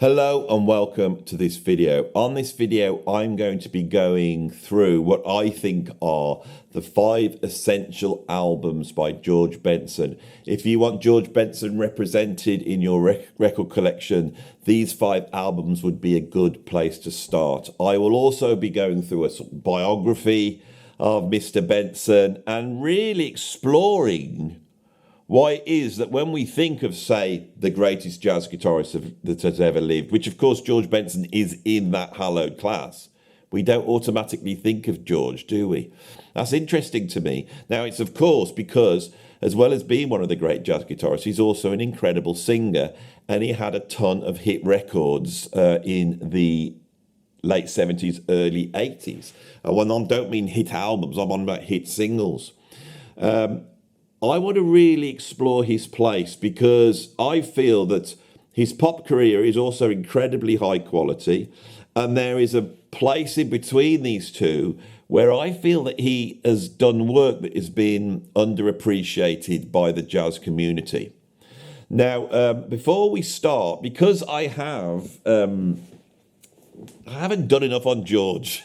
Hello and welcome to this video. On this video, I'm going to be going through what I think are the 5 essential albums by George Benson. If you want George Benson represented in your record collection, these 5 albums would be a good place to start. I will also be going through a sort of biography of Mr. Benson and really exploring why it is that when we think of, say, the greatest jazz guitarist that has ever lived, which of course George Benson is in that hallowed class, we don't automatically think of George, do we? That's interesting to me. Now, it's of course because, as well as being one of the great jazz guitarists, he's also an incredible singer, and he had a ton of hit records in the late 70s, early 80s. And I don't mean hit albums, I'm on about hit singles. I want to really explore his place because I feel that his pop career is also incredibly high quality, and there is a place in between these two where I feel that he has done work that has been underappreciated by the jazz community. Now, before we start, because I haven't done enough on George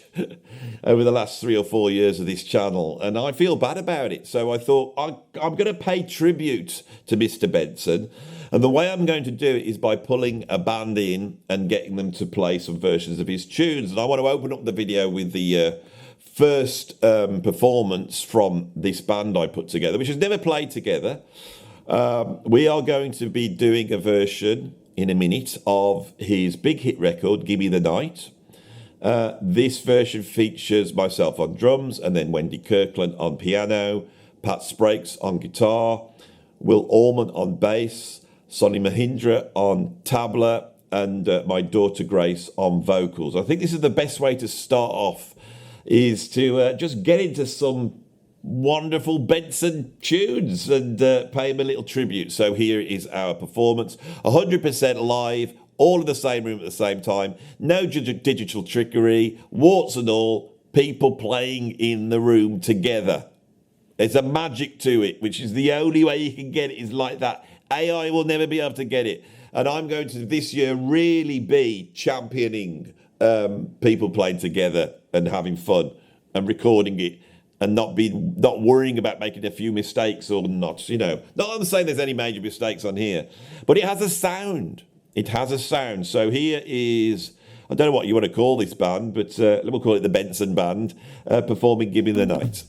over the last 3 or 4 years of this channel, and I feel bad about it. So I thought I'm going to pay tribute to Mr. Benson, and the way I'm going to do it is by pulling a band in and getting them to play some versions of his tunes. And I want to open up the video with the first performance from this band I put together, which has never played together. We are going to be doing a version in a minute of his big hit record, Gimme the Night. This version features myself on drums, and then Wendy Kirkland on piano, Pat Sprakes on guitar, Will Allman on bass, Sonny Mahindra on tabla, and my daughter Grace on vocals. I think this is the best way to start off, is to just get into some wonderful Benson tunes and pay him a little tribute. So here is our performance, 100% live, all in the same room at the same time, no digital trickery, warts and all, people playing in the room together. There's a magic to it, which is the only way you can get it is like that. AI will never be able to get it. And I'm going to this year really be championing people playing together and having fun and recording it, and not worrying about making a few mistakes or not, Not I'm saying there's any major mistakes on here, but it has a sound. It has a sound. So here is, I don't know what you want to call this band, but we'll call it the Benson Band, performing Gimme the Night.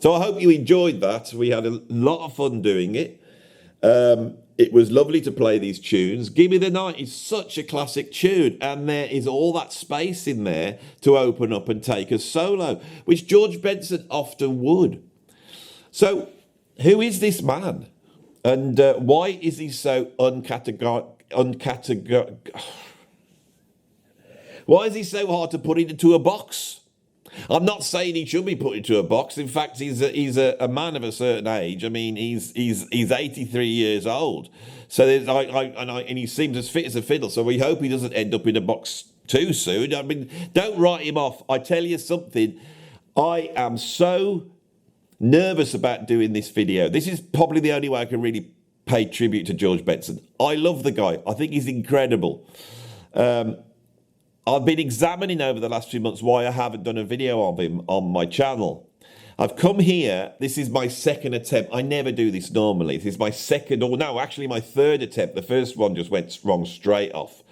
So I hope you enjoyed that. We had a lot of fun doing it. It was lovely to play these tunes. Give Me the Night is such a classic tune, and there is all that space in there to open up and take a solo, which George Benson often would. So, who is this man? And why is he so why is he so hard to put into a box? I'm not saying he should be put into a box. In fact, he's a man of a certain age. I mean, he's 83 years old. So and he seems as fit as a fiddle. So we hope he doesn't end up in a box too soon. I mean, don't write him off. I tell you something. I am so nervous about doing this video. This is probably the only way I can really pay tribute to George Benson. I love the guy. I think he's incredible. I've been examining over the last few months why I haven't done a video of him on my channel. I've come here. This is my second attempt. I never do this normally. This is my second, or no, actually my third attempt. The first one just went wrong straight off.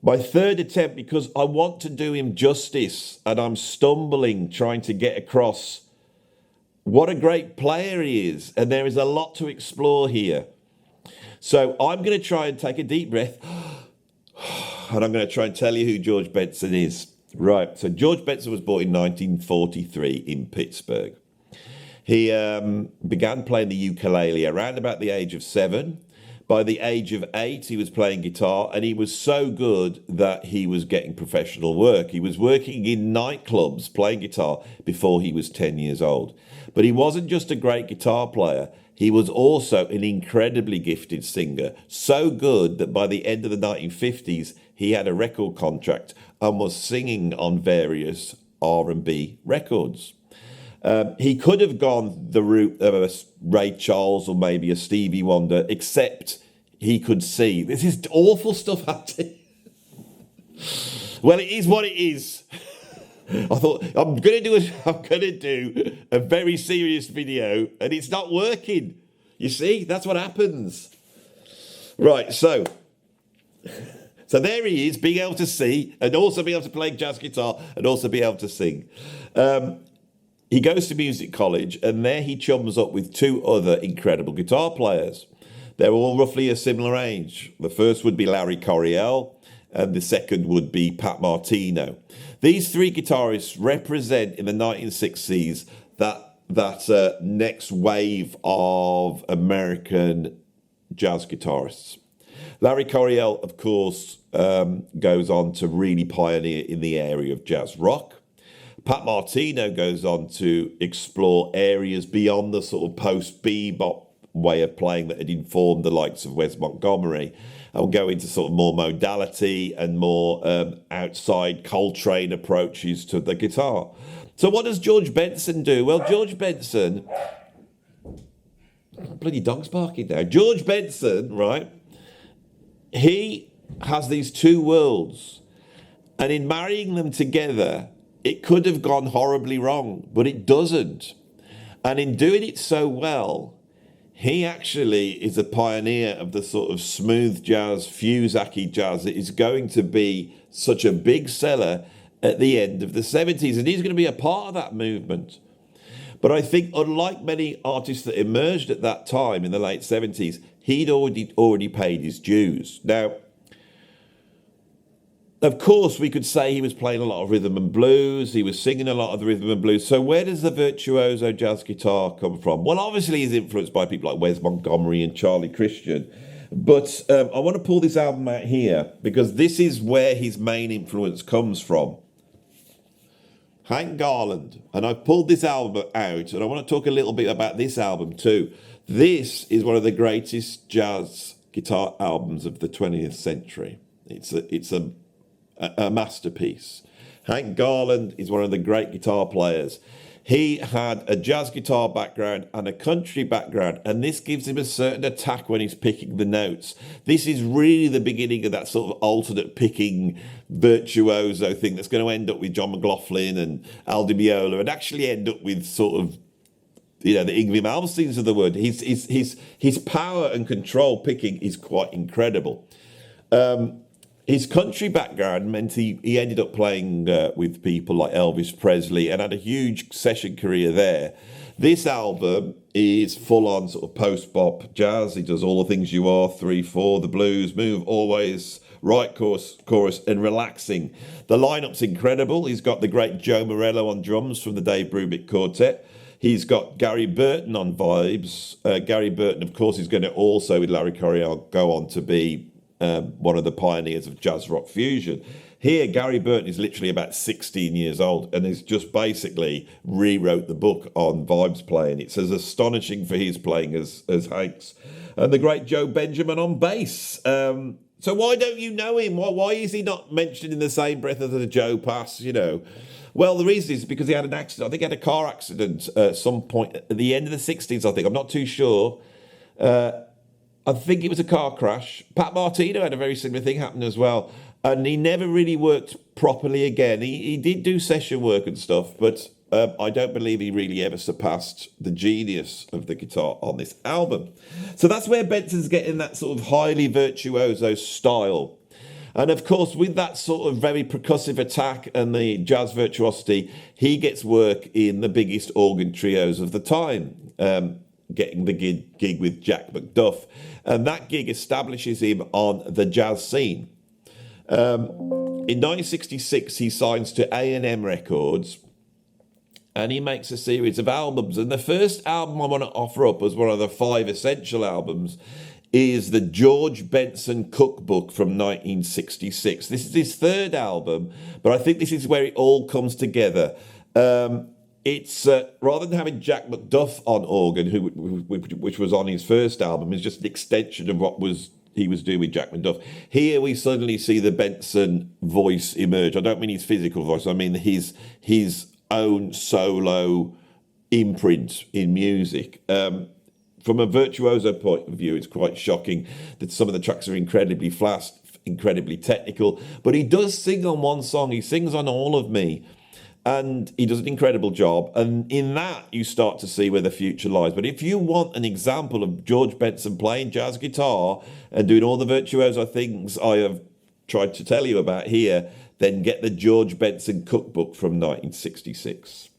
My third attempt, because I want to do him justice, and I'm stumbling trying to get across what a great player he is. And there is a lot to explore here. So I'm going to try and take a deep breath. And I'm going to try and tell you who George Benson is. Right, so George Benson was born in 1943 in Pittsburgh. He began playing the ukulele around about the age of 7. By the age of 8, he was playing guitar, and he was so good that he was getting professional work. He was working in nightclubs playing guitar before he was 10 years old. But he wasn't just a great guitar player. He was also an incredibly gifted singer, so good that by the end of the 1950s, he had a record contract and was singing on various R&B records. He could have gone the route of a Ray Charles or maybe a Stevie Wonder, except he could see. This is awful stuff, Andy. Well, it is what it is. I thought I'm gonna do a very serious video, and it's not working. You see, that's what happens. Right, so there he is, being able to see and also being able to play jazz guitar and also be able to sing. He goes to music college, and there he chums up with 2 other incredible guitar players. They're all roughly a similar age. The first would be Larry Coryell, and the second would be Pat Martino. These 3 guitarists represent in the 1960s that next wave of American jazz guitarists. Larry Coryell, of course, goes on to really pioneer in the area of jazz rock. Pat Martino goes on to explore areas beyond the sort of post-bebop way of playing that had informed the likes of Wes Montgomery. I'll go into sort of more modality and more outside Coltrane approaches to the guitar. So what does George Benson do? Well, George Benson... Bloody dog's barking now. George Benson, right? He has these 2 worlds. And in marrying them together, it could have gone horribly wrong, but it doesn't. And in doing it so well, he actually is a pioneer of the sort of smooth jazz, fuse-acky jazz that is going to be such a big seller at the end of the 70s. And he's going to be a part of that movement. But I think unlike many artists that emerged at that time in the late 70s, he'd already paid his dues. Now, of course, we could say he was playing a lot of rhythm and blues. He was singing a lot of the rhythm and blues. So where does the virtuoso jazz guitar come from? Well, obviously he's influenced by people like Wes Montgomery and Charlie Christian. But I want to pull this album out here because this is where his main influence comes from. Hank Garland. And I've pulled this album out, and I want to talk a little bit about this album too. This is one of the greatest jazz guitar albums of the 20th century. It's a masterpiece. Hank Garland is one of the great guitar players. He had a jazz guitar background and a country background, and this gives him a certain attack when he's picking the notes. This is really the beginning of that sort of alternate picking virtuoso thing that's going to end up with John McLaughlin and Al Di Meola and actually end up with sort of, you know, the Yngwie Malmsteens of the world. His power and control picking is quite incredible. His country background meant he ended up playing with people like Elvis Presley and had a huge session career there. This album is full on sort of post-bop jazz. He does all the things you are, 3/4, the blues, move, always, right chorus, and relaxing. The lineup's incredible. He's got the great Joe Morello on drums from the Dave Brubeck Quartet. He's got Gary Burton on vibes. Gary Burton, of course, is going to also, with Larry Coryell, go on to be one of the pioneers of jazz rock fusion. Here, Gary Burton is literally about 16 years old and has just basically rewrote the book on vibes playing. It's as astonishing for his playing as Hank's. And the great Joe Benjamin on bass. So why don't you know him? Why is he not mentioned in the same breath as the Joe Pass, you know? Well, the reason is because he had an accident. I think he had a car accident at some point at the end of the 60s, I think. I'm not too sure. I think it was a car crash. Pat Martino had a very similar thing happen as well. And he never really worked properly again. He did do session work and stuff, but I don't believe he really ever surpassed the genius of the guitar on this album. So that's where Benson's getting that sort of highly virtuoso style. And of course, with that sort of very percussive attack and the jazz virtuosity, he gets work in the biggest organ trios of the time, getting the gig with Jack McDuff. And that gig establishes him on the jazz scene. In 1966, he signs to A&M Records and he makes a series of albums. And the first album I want to offer up as one of the 5 essential albums is the George Benson Cookbook from 1966. This is his 3rd album, but I think this is where it all comes together. It's rather than having Jack McDuff on organ, which was on his first album, is just an extension of what he was doing with Jack McDuff. Here we suddenly see the Benson voice emerge. I don't mean his physical voice, I mean his own solo imprint in music. From a virtuoso point of view, it's quite shocking that some of the tracks are incredibly fast, incredibly technical, but he does sing on one song. He sings on All of Me, and he does an incredible job. And in that, you start to see where the future lies. But if you want an example of George Benson playing jazz guitar and doing all the virtuoso things I have tried to tell you about here, then get the George Benson Cookbook from 1966.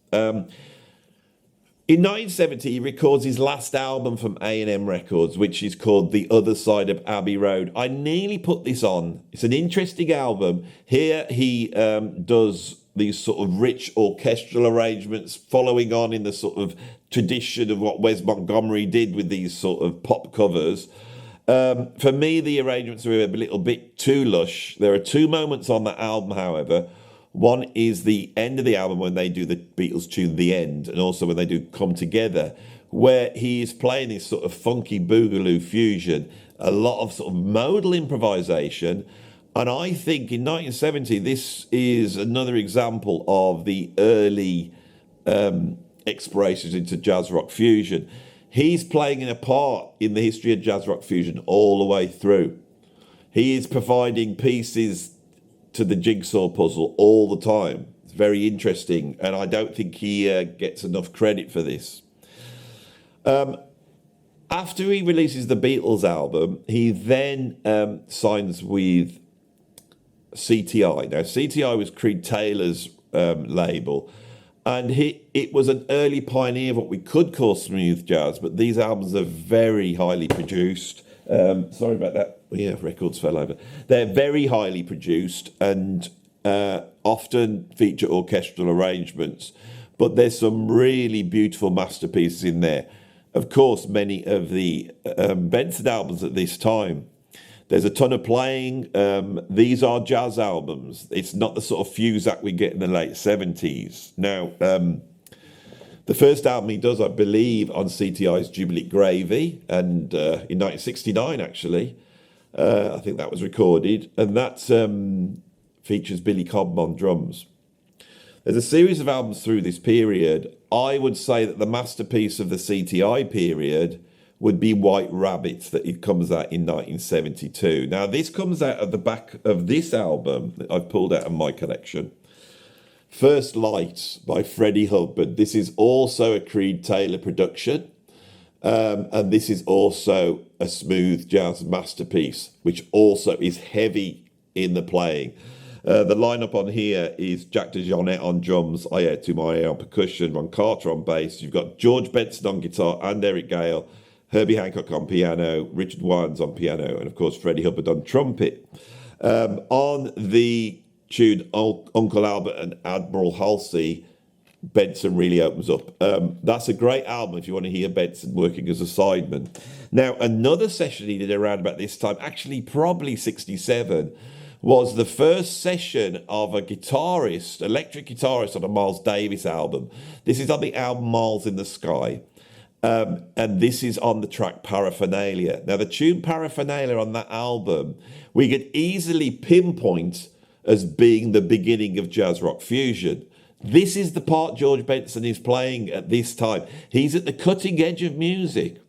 In 1970, he records his last album from A&M Records, which is called The Other Side of Abbey Road. I nearly put this on. It's an interesting album. Here he does these sort of rich orchestral arrangements, following on in the sort of tradition of what Wes Montgomery did with these sort of pop covers. For me, the arrangements are a little bit too lush. There are 2 moments on that album, however. One is the end of the album when they do the Beatles tune The End, and also when they do Come Together, where he is playing this sort of funky boogaloo fusion, a lot of sort of modal improvisation. And I think in 1970, this is another example of the early explorations into jazz rock fusion. He's playing a part in the history of jazz rock fusion all the way through. He is providing pieces to the jigsaw puzzle all the time. It's very interesting, and I don't think he gets enough credit for this. After he releases the Beatles album, he then signs with CTI. Now, CTI was Creed Taylor's label, and it was an early pioneer of what we could call smooth jazz, but these albums are very highly produced. Sorry about that. Yeah, records fell over. They're very highly produced and often feature orchestral arrangements, but there's some really beautiful masterpieces in there. Of course, many of the Benson albums at this time, there's a ton of playing. These are jazz albums. It's not the sort of Fusac we get in the late 70s. Now, the first album he does, I believe, on CTI's Jubilee Gravy, and in 1969, actually, I think that was recorded, and that features Billy Cobham on drums. There's a series of albums through this period. I would say that the masterpiece of the CTI period would be White Rabbit, that it comes out in 1972. Now, this comes out of the back of this album that I've pulled out of my collection. First Light by Freddie Hubbard. This is also a Creed Taylor production. And this is also a smooth jazz masterpiece, which also is heavy in the playing. The lineup on here is Jack DeJohnette on drums, Ayer Tumaye on percussion, Ron Carter on bass. You've got George Benson on guitar and Eric Gale, Herbie Hancock on piano, Richard Wines on piano, and of course Freddie Hubbard on trumpet. On the tune Uncle Albert and Admiral Halsey, Benson really opens up. That's a great album if you want to hear Benson working as a sideman. Now, another session he did around about this time, actually probably 67, was the first session of a guitarist, electric guitarist on a Miles Davis album. This is on the album Miles in the Sky. And this is on the track Paraphernalia. Now, the tune Paraphernalia on that album, we could easily pinpoint as being the beginning of jazz rock fusion. This is the part George Benson is playing at this time. He's at the cutting edge of music.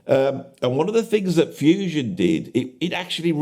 And one of the things that fusion did, it actually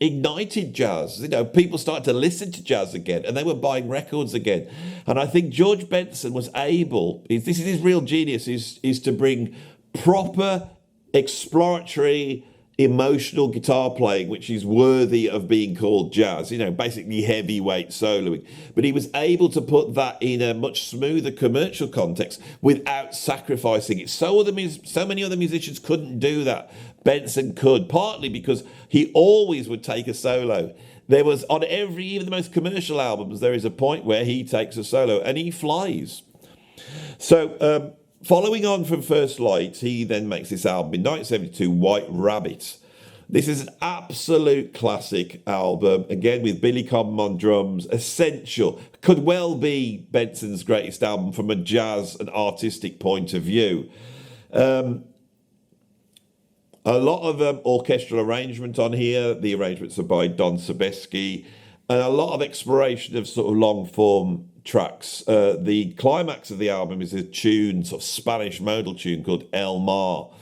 reignited jazz. You know, people started to listen to jazz again, and they were buying records again. And I think George Benson was able, this is his real genius, is to bring proper, exploratory, emotional guitar playing, which is worthy of being called jazz, you know, basically heavyweight soloing. But he was able to put that in a much smoother commercial context without sacrificing it. So many other musicians couldn't do that. Benson could, partly because he always would take a solo. There was, on even the most commercial albums, there is a point where he takes a solo and he flies. So, following on from First Light, he then makes this album in 1972, White Rabbit. This is an absolute classic album, again with Billy Cobham on drums, essential. Could well be Benson's greatest album from a jazz and artistic point of view. A lot of orchestral arrangement on here. The arrangements are by Don Sebesky, and a lot of exploration of sort of long-form tracks. The climax of the album is a tune, sort of Spanish modal tune called Elmar.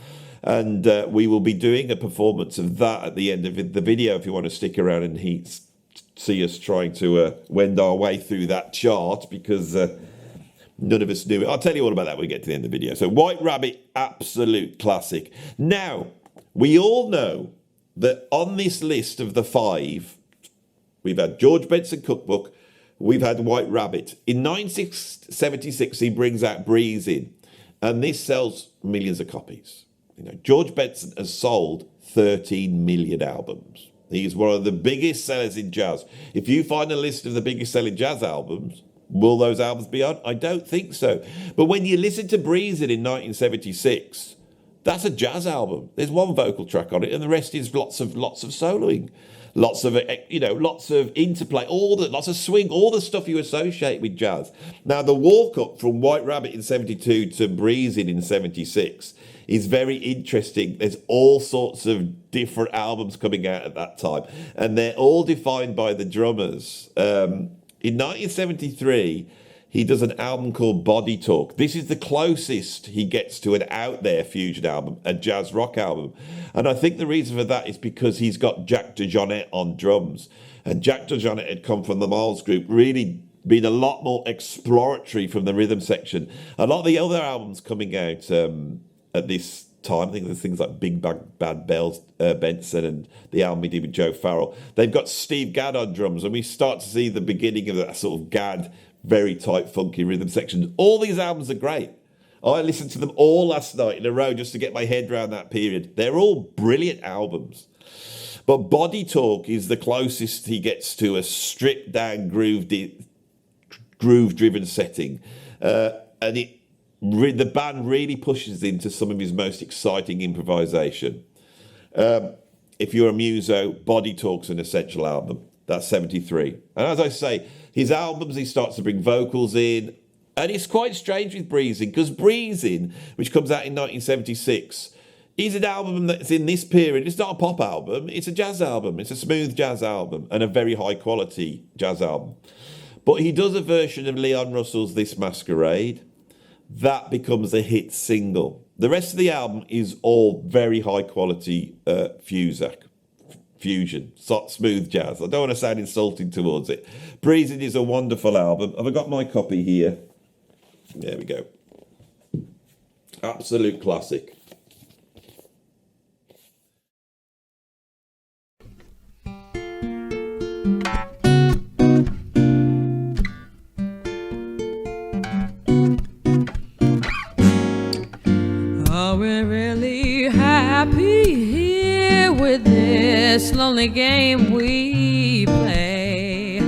And we will be doing a performance of that at the end of the video if you want to stick around and see us trying to wend our way through that chart, because none of us knew it. I'll tell you all about that when we get to the end of the video. So White Rabbit, absolute classic. Now, we all know that on this list of the 5, we've had George Benson Cookbook, we've had White Rabbit. In 1976, he brings out Breeze In, and this sells millions of copies. You know, George Benson has sold 13 million albums. He's one of the biggest sellers in jazz. If you find a list of the biggest selling jazz albums, will those albums be on? I don't think so. But when you listen to Breeze In 1976, that's a jazz album. There's one vocal track on it, and the rest is lots of soloing. Lots of interplay, lots of swing, all the stuff you associate with jazz. Now, the walk up from White Rabbit in 72 to Breeze In 76 is very interesting. There's all sorts of different albums coming out at that time, and they're all defined by the drummers. In 1973, he does an album called Body Talk. This is the closest he gets to an out there fusion album, a jazz rock album. And I think the reason for that is because he's got Jack DeJohnette on drums. And Jack DeJohnette had come from the Miles group, really been a lot more exploratory from the rhythm section. A lot of the other albums coming out at this time, I think there's things like Big Bad Bells, Benson, and the album he did with Joe Farrell. They've got Steve Gadd on drums, and we start to see the beginning of that sort of Gadd, very tight, funky rhythm section. All these albums are great. I listened to them all last night in a row just to get my head around that period. They're all brilliant albums. But Body Talk is the closest he gets to a stripped-down, groove-driven setting. And the band really pushes into some of his most exciting improvisation. If you're a muso, Body Talk's an essential album. That's 73. And as I say, his albums, he starts to bring vocals in. And it's quite strange with Breeze In, because Breeze In, which comes out in 1976, is an album that's in this period. It's not a pop album, it's a jazz album. It's a smooth jazz album and a very high quality jazz album. But he does a version of Leon Russell's This Masquerade. That becomes a hit single. The rest of the album is all very high quality fusion, smooth jazz. I don't want to sound insulting towards it. Breeze In is a wonderful album. Have I got my copy here? There we go. Absolute classic. Are we really happy here with this lonely game we play?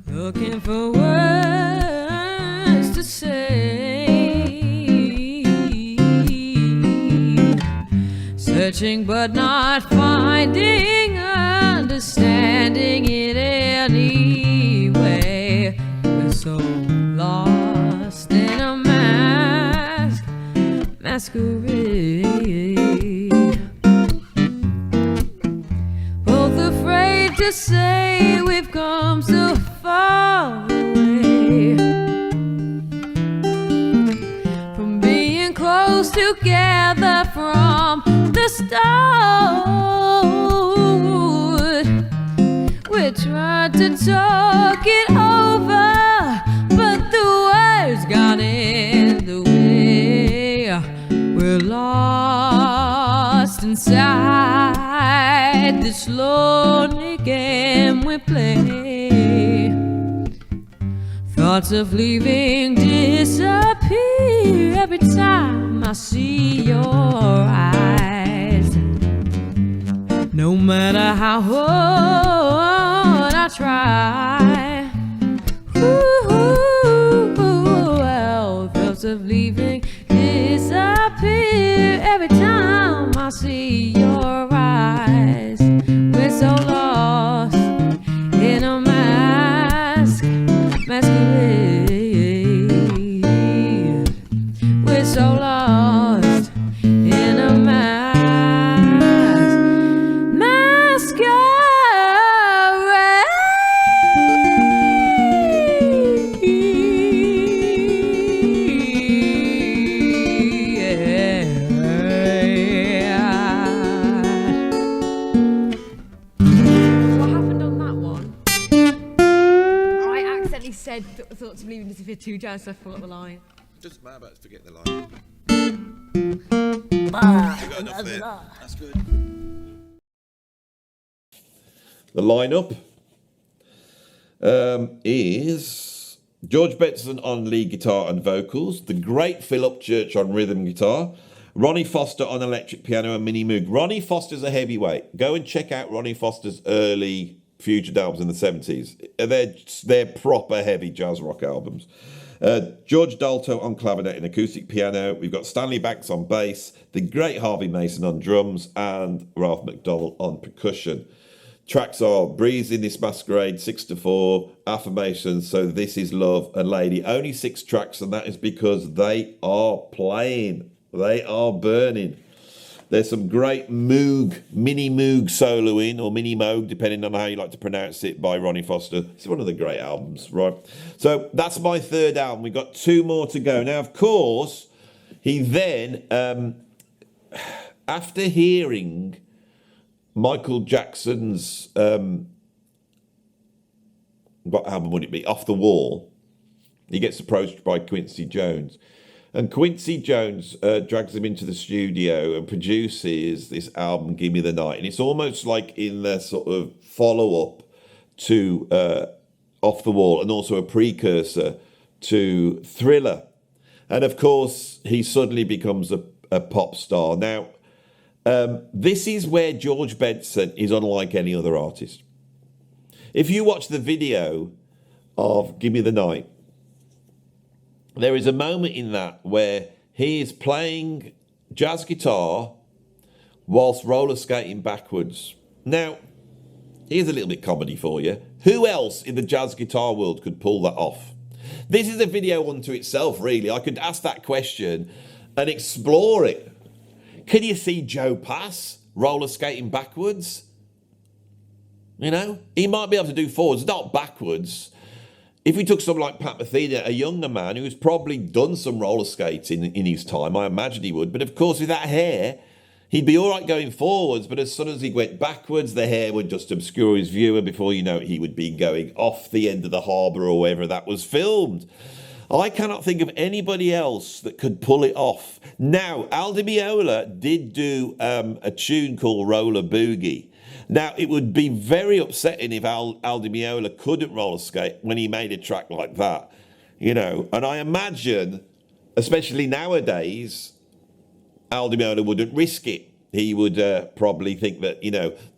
Looking for words to say, searching but not finding, understanding it anyway. We're so lost in a masquerade, both afraid to say we've come so far away from being close together from the start. We tried to talk it over, but the words got in the way. We're lost inside this lonely game we play. Thoughts of leaving disappear every time I see your eyes. No matter how hard I try, well, thoughts of leaving disappear every time I see your eyes. We're so lost in a masquerade. We're so lost in a masquerade. Said thoughts of leaving disappear too jazz, so I forgot the line. Doesn't matter about forgetting the line. You got enough there. That's good. The lineup is George Benson on lead guitar and vocals, the great Phil Upchurch on rhythm guitar, Ronnie Foster on electric piano and mini moog. Ronnie Foster's a heavyweight. Go and check out Ronnie Foster's early Future albums in the 70s. They're proper heavy jazz rock albums. George Dalto on clavinet and acoustic piano. We've got Stanley Banks on bass, the great Harvey Mason on drums, and Ralph McDonald on percussion. Tracks are Breeze in This Masquerade, 6/4, Affirmations, So This Is Love, and Lady. Only 6 tracks, and that is because they are playing. They are burning. There's some great moog, mini moog soloing, or mini moog, depending on how you like to pronounce it, by Ronnie Foster. It's one of the great albums, right? So that's my third album. We've got 2 more to go. Now, of course, he then, after hearing Michael Jackson's, what album would it be? Off the Wall, he gets approached by Quincy Jones. And Quincy Jones drags him into the studio and produces this album, Give Me the Night. And it's almost like in the sort of follow-up to Off the Wall, and also a precursor to Thriller. And of course, he suddenly becomes a pop star. Now, this is where George Benson is unlike any other artist. If you watch the video of Give Me the Night, there is a moment in that where he is playing jazz guitar whilst roller skating backwards. Now, here's a little bit comedy for you. Who else in the jazz guitar world could pull that off? This is a video unto itself, really. I could ask that question and explore it. Can you see Joe Pass roller skating backwards? You know, he might be able to do forwards, not backwards. If we took someone like Pat Metheny, a younger man who's probably done some roller skating in his time, I imagine he would. But of course, with that hair, he'd be all right going forwards. But as soon as he went backwards, the hair would just obscure his view. And before you know it, he would be going off the end of the harbour or wherever that was filmed. I cannot think of anybody else that could pull it off. Now, Al Di Meola did do a tune called Roller Boogie. Now, it would be very upsetting if Al Di Meola couldn't roller skate when he made a track like that, you know. And I imagine especially nowadays, Al Di Meola wouldn't risk it. He would probably think that,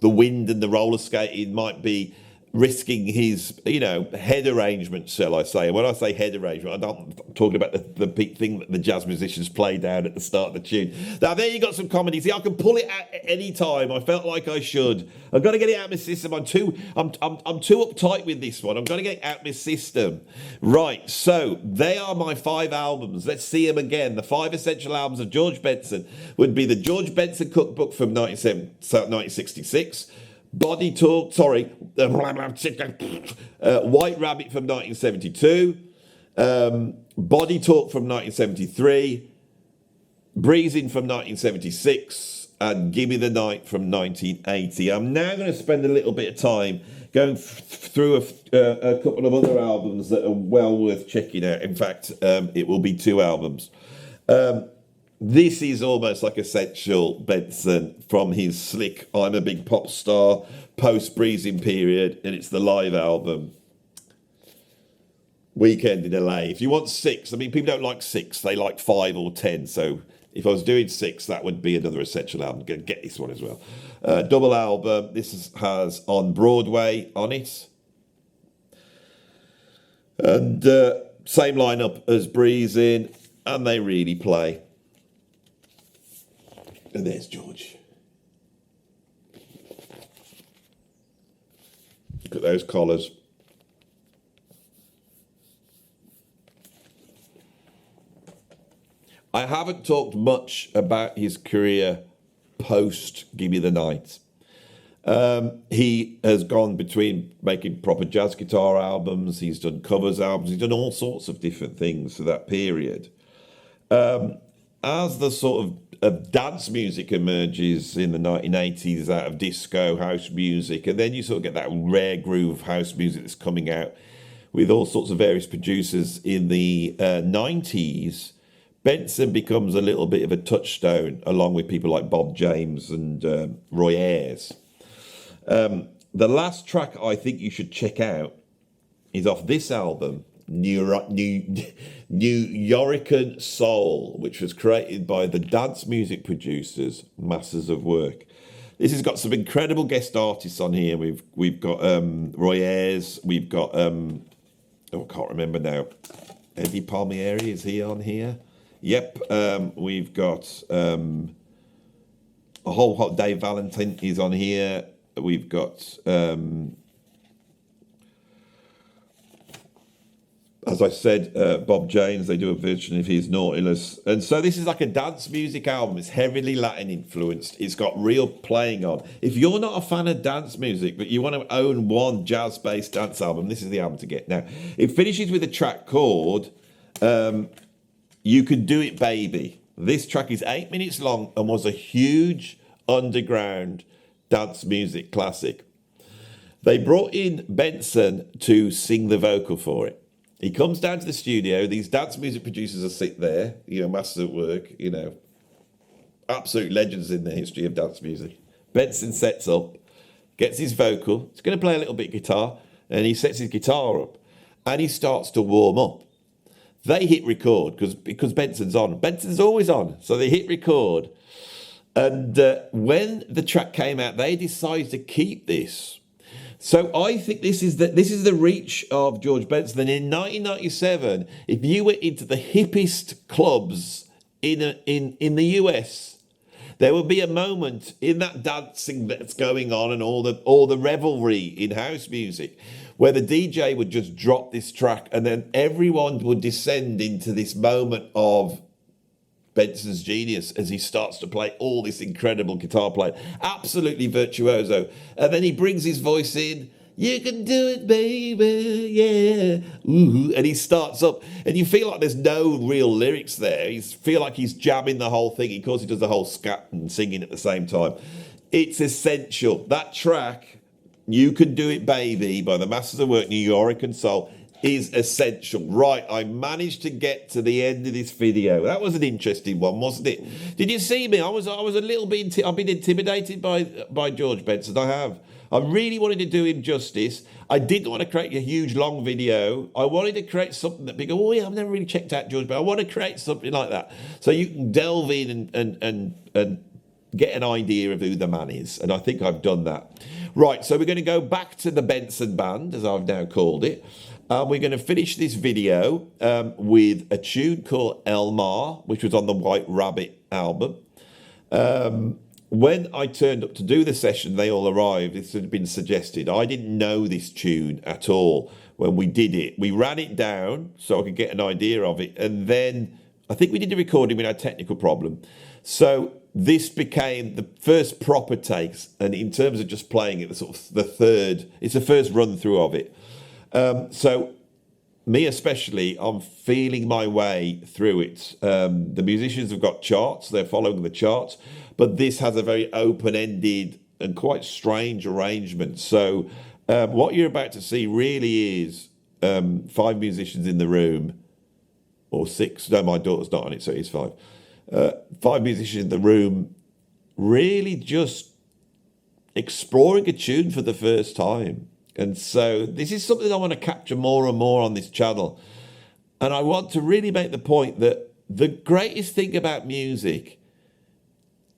the wind and the roller skating might be risking his, head arrangement, shall I say. And when I say head arrangement, I'm talking about the big thing that the jazz musicians play down at the start of the tune. Now, there you got some comedy. See, I can pull it out at any time. I felt like I should. I've got to get it out of my system. I'm too uptight with this one. I've got to get it out of my system. Right, so they are my 5 albums. Let's see them again. The 5 essential albums of George Benson would be the George Benson Cookbook from 1966, White Rabbit from 1972, Body Talk from 1973, Breezing from 1976, and Gimme the Night from 1980. I'm now going to spend a little bit of time going through a couple of other albums that are well worth checking out. In fact, it will be 2 albums. This is almost like essential Benson from his slick I'm a Big Pop Star post-Breezing period, and it's the live album, Weekend in LA. If you want 6, I mean, people don't like 6, they like 5 or 10, so if I was doing 6, that would be another essential album. Get this one as well. Double album, has On Broadway on it. And same lineup as Breezing, and they really play. And there's George. Look at those collars. I haven't talked much about his career post Gimme the Night. He has gone between making proper jazz guitar albums, he's done covers albums, he's done all sorts of different things for that period. As the sort of dance music emerges in the 1980s out of disco, house music, and then you sort of get that rare groove house music that's coming out with all sorts of various producers in the 90s, Benson becomes a little bit of a touchstone along with people like Bob James and Roy Ayers. The last track I think you should check out is off this album, New Yorican Soul, which was created by the dance music producers, Masters of Work. This has got some incredible guest artists on here. We've got Roy Ayers, we've got I can't remember now. Eddie Palmieri, is he on here? Yep. We've got a whole hot Dave Valentin is on here. We've got as I said, Bob James, they do a version of his Nautilus. And so this is like a dance music album. It's heavily Latin influenced. It's got real playing on. If you're not a fan of dance music, but you want to own one jazz-based dance album, this is the album to get. Now, it finishes with a track called You Can Do It, Baby. This track is 8 minutes long and was a huge underground dance music classic. They brought in Benson to sing the vocal for it. He comes down to the studio. These dance music producers are sit there, masters at work, absolute legends in the history of dance music. Benson sets up, gets his vocal. He's going to play a little bit of guitar, and he sets his guitar up, and he starts to warm up. They hit record because Benson's on. Benson's always on, so they hit record. And when the track came out, they decided to keep this. So I think this is the reach of George Benson. And in 1997, if you were into the hippest clubs in the US, there would be a moment in that dancing that's going on and all the revelry in house music where the DJ would just drop this track and then everyone would descend into this moment of Benson's genius as he starts to play all this incredible guitar playing. Absolutely virtuoso. And then he brings his voice in. You can do it, baby, yeah. Ooh. And he starts up, and you feel like there's no real lyrics there. You feel like he's jamming the whole thing. Of course, he does the whole scat and singing at the same time. It's essential. That track, You Can Do It, Baby, by the Masters of Work, New Yorican Soul, is essential. Right, I managed to get to the end of this video. That was an interesting one, wasn't it? Did you see me? I was a little bit. I've been intimidated by George Benson. I have. I really wanted to do him justice. I didn't want to create a huge long video. I wanted to create something that people go, oh yeah, I've never really checked out George, but I want to create something like that. So you can delve in and get an idea of who the man is. And I think I've done that. Right, so we're going to go back to the Benson band, as I've now called it. We're going to finish this video with a tune called Elmar, which was on the White Rabbit album. When I turned up to do the session, they all arrived. This had been suggested. I didn't know this tune at all when we did it. We ran it down so I could get an idea of it. And then I think we did the recording with a technical problem. So this became the first proper takes. And in terms of just playing it, it's the first run through of it. So me especially, I'm feeling my way through it. The musicians have got charts. They're following the charts. But this has a very open-ended and quite strange arrangement. So what you're about to see really is 5 musicians in the room, or 6. No, my daughter's not on it, so it's 5. 5 musicians in the room really just exploring a tune for the first time. And so this is something I want to capture more and more on this channel. And I want to really make the point that the greatest thing about music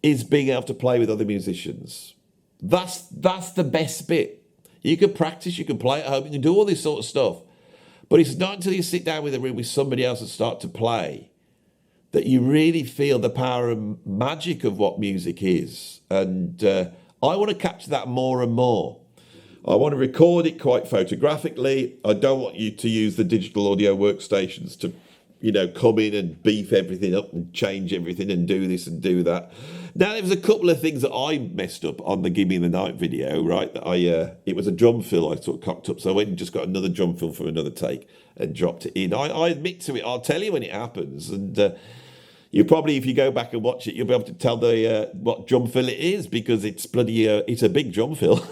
is being able to play with other musicians. That's the best bit. You can practice, you can play at home, you can do all this sort of stuff. But it's not until you sit down with a room with somebody else and start to play that you really feel the power and magic of what music is. And I want to capture that more and more. I want to record it quite photographically. I don't want you to use the digital audio workstations to, come in and beef everything up and change everything and do this and do that. Now, there was a couple of things that I messed up on the Give Me the Night video, right? That it was a drum fill I sort of cocked up. So I went and just got another drum fill from another take and dropped it in. I admit to it. I'll tell you when it happens. And you probably, if you go back and watch it, you'll be able to tell what drum fill it is, because it's bloody, it's a big drum fill.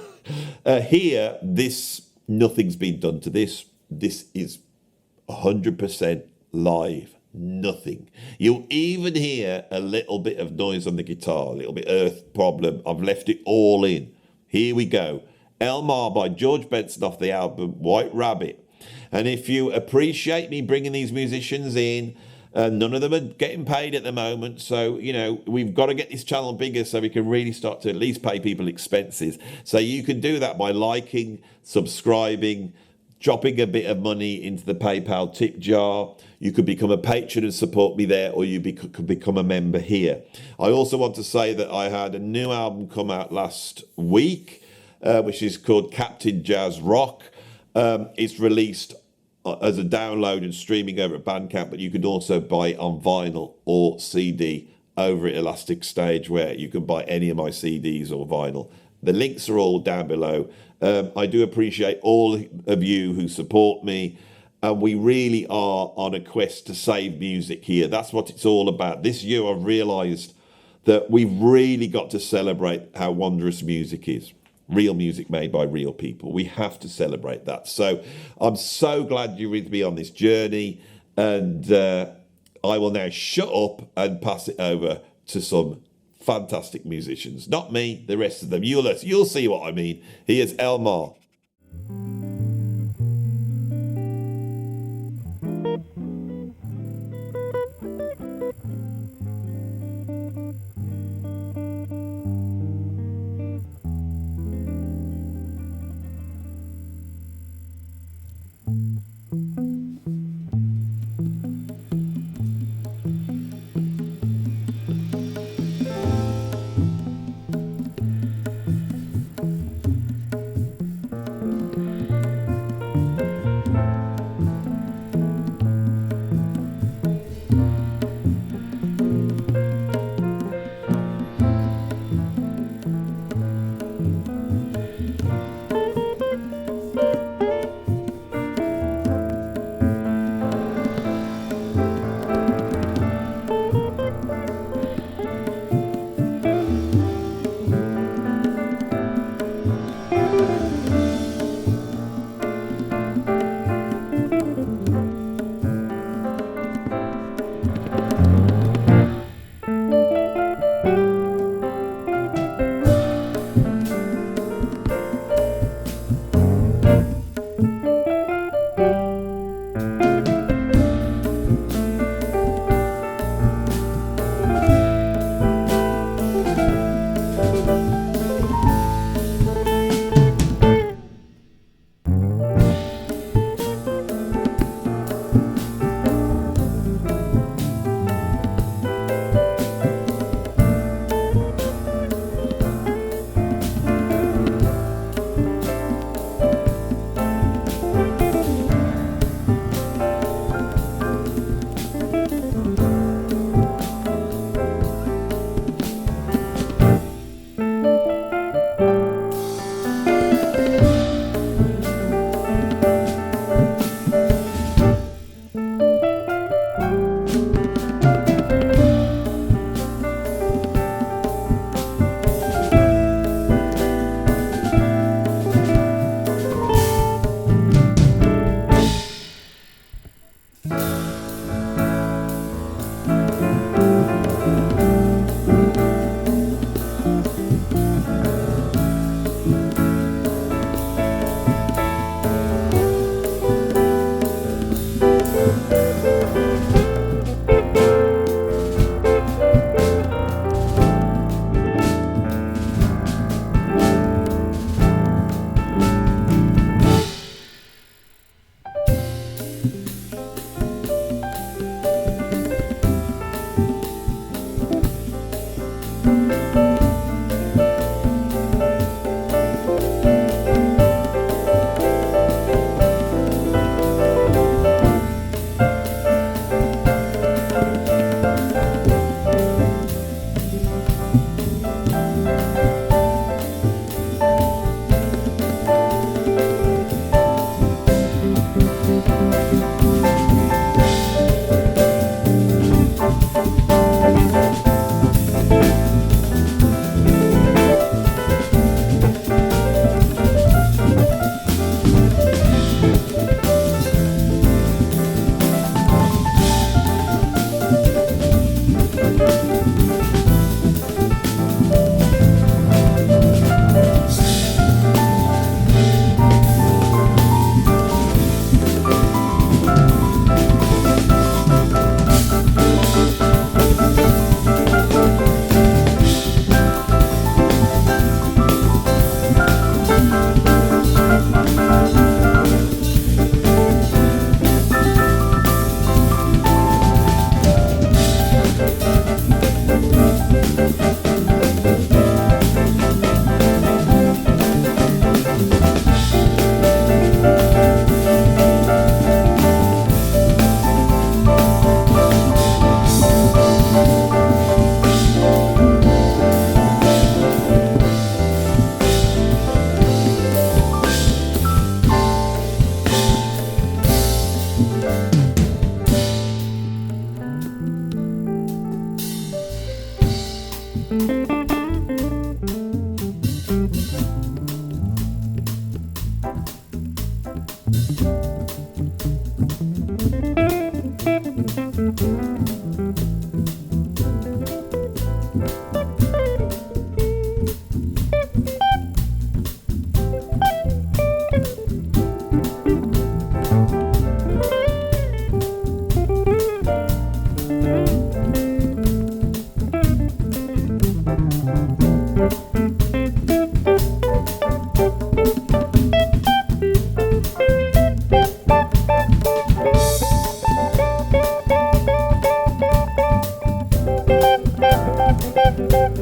Here, nothing's been done to this. This is 100% live. Nothing. You'll even hear a little bit of noise on the guitar, a little bit earth problem. I've left it all in. Here we go. Elmar by George Benson off the album White Rabbit. And if you appreciate me bringing these musicians in, none of them are getting paid at the moment. So, we've got to get this channel bigger so we can really start to at least pay people expenses. So you can do that by liking, subscribing, dropping a bit of money into the PayPal tip jar. You could become a patron and support me there, or you could become a member here. I also want to say that I had a new album come out last week, which is called Captain Jazz Rock. It's released as a download and streaming over at Bandcamp, but you can also buy it on vinyl or CD over at Elastic Stage, where you can buy any of my CDs or vinyl. The links are all down below. I do appreciate all of you who support me, and we really are on a quest to save music here. That's what it's all about. This year I've realised that we've really got to celebrate how wondrous music is. Real music made by real people. We have to celebrate that. So I'm so glad you're with me on this journey, and I will now shut up and pass it over to some fantastic musicians. Not me, the rest of them. You'll see what I mean. Here's Elmar.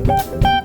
Bye.